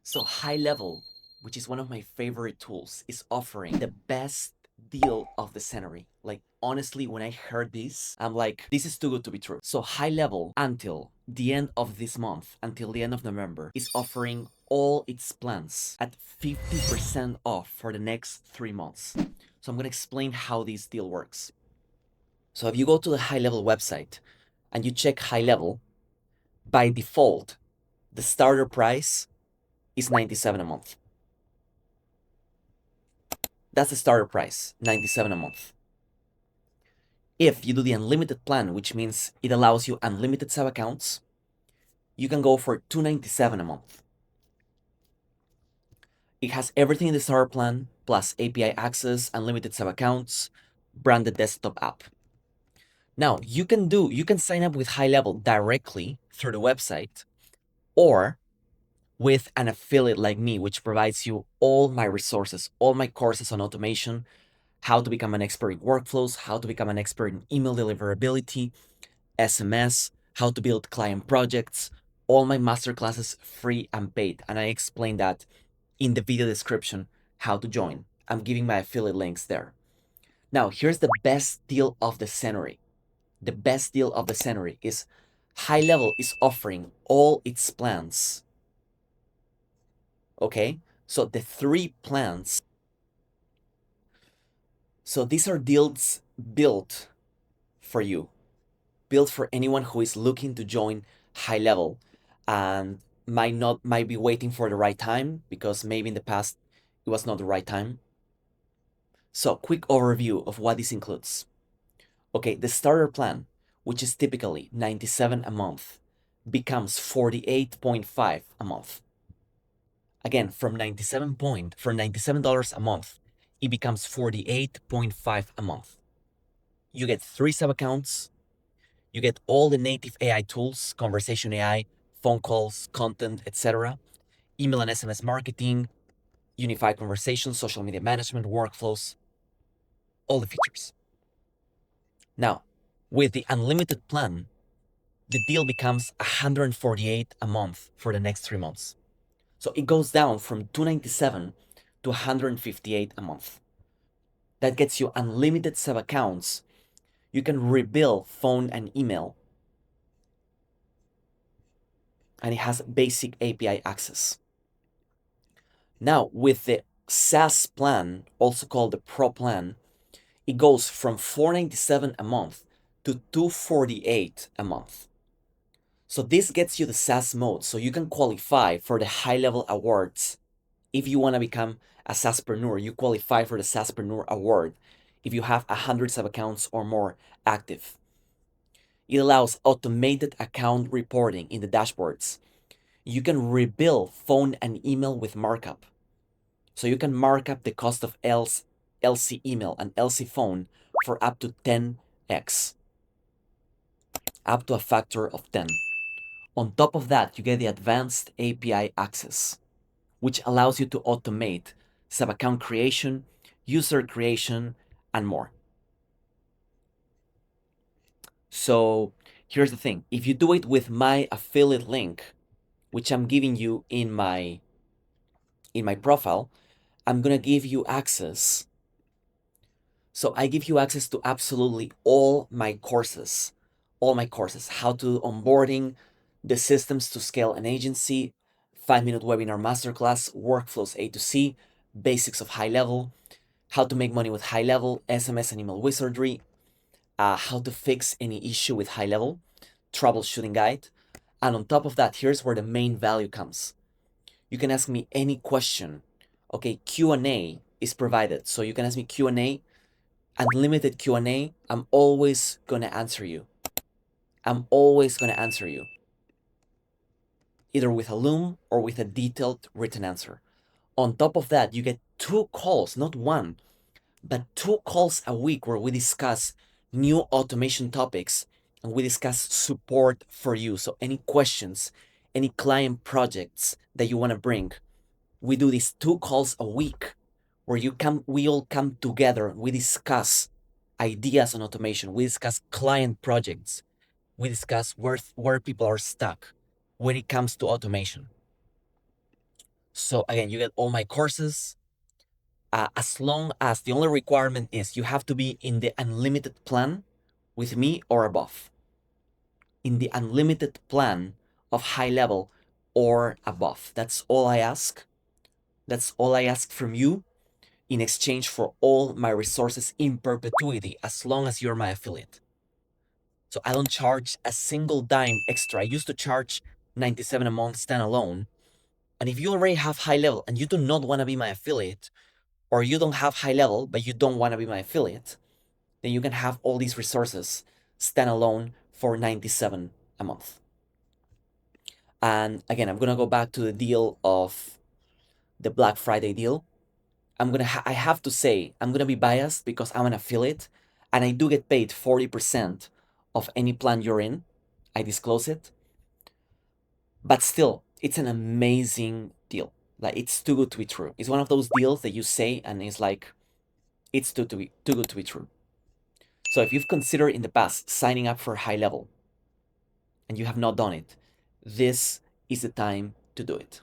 So High Level, which is one of my favorite tools, is offering the best deal of the century. Like honestly, when I heard this, I'm like, this is too good to be true. So High Level, until the end of this month, until the end of November, is offering all its plans at 50% off for the next 3 months. So I'm gonna explain how this deal works. So if you go to the High Level website and you check High Level, by default, the starter price is 97 a month. That's the starter price, 97 a month. If you do the unlimited plan, which means it allows you unlimited sub accounts, you can go for 297 a month. It has everything in the starter plan, plus API access, unlimited sub accounts, branded desktop app. Now, you can sign up with High Level directly through the website or with an affiliate like me, which provides you all my resources, all my courses on automation, how to become an expert in workflows, how to become an expert in email deliverability, SMS, how to build client projects, all my masterclasses free and paid. And I explain that in the video description how to join. I'm giving my affiliate links there. Now, here's the best deal of the century. The best deal of the century is High Level is offering all its plans. Okay? So the 3 plans. So these are deals built for you, built for anyone who is looking to join High Level and might be waiting for the right time because maybe in the past it was not the right time. So quick overview of what this includes. Okay, the starter plan, which is typically 97 a month, becomes 48.5 a month. Again, from $97 a month, it becomes 48.5 a month. You get 3 sub accounts. You get all the native AI tools, conversation AI, phone calls, content, etc., email and SMS marketing, unified conversations, social media management, workflows, all the features. Now, with the unlimited plan, the deal becomes 148 a month for the next 3 months. So it goes down from 297 to 158 a month. That gets you unlimited sub accounts. You can rebuild phone and email, and it has basic API access. Now, with the SaaS plan, also called the Pro plan, it goes from $497 a month to $248 a month. So this gets you the SaaS mode, so you can qualify for the High Level Awards. If you want to become a SaaSpreneur, you qualify for the SaaSpreneur Award if you have 100 sub accounts or more active. It allows automated account reporting in the dashboards. You can rebuild phone and email with markup. So you can mark up the cost of LC email and LC phone for up to 10x, up to a factor of 10. On top of that, you get the advanced API access, which allows you to automate sub-account creation, user creation, and more. So here's the thing. If you do it with my affiliate link, which I'm giving you in my profile, I'm gonna give you access. So I give you access to absolutely all my courses, how to onboarding, the systems to scale an agency, 5-minute webinar masterclass, workflows A to C, basics of High Level, how to make money with High Level, SMS and email wizardry, how to fix any issue with High Level, troubleshooting guide. And on top of that, here's where the main value comes. You can ask me any question. Okay, Q&A is provided. So you can ask me Q&A, unlimited Q&A. I'm always going to answer you. I'm always going to answer you, either with a Loom or with a detailed written answer. On top of that, you get 2 calls, not one, but 2 calls a week where we discuss new automation topics and we discuss support for you. So any questions, any client projects that you want to bring, we do these 2 calls a week where we all come together, we discuss ideas on automation, we discuss client projects, we discuss where people are stuck when it comes to automation. So again, you get all my courses. As long as the only requirement is you have to be in the unlimited plan with me or above. In the unlimited plan of high level or above. That's all I ask. That's all I ask from you in exchange for all my resources in perpetuity, as long as you're my affiliate. So I don't charge a single dime extra. I used to charge 97 a month standalone. And if you already have high level and you do not want to be my affiliate, or you don't have high level but you don't want to be my affiliate, then you can have all these resources standalone for 97 a month. And again, I'm gonna go back to the deal of the Black Friday deal. I have to say I'm gonna be biased because I'm an affiliate, and I do get paid 40% of any plan you're in. I disclose it, but still, it's an amazing deal. Like it's too good to be true. It's one of those deals that you say and it's like it's too good to be true. So if you've considered in the past signing up for high level and you have not done it, this is the time to do it.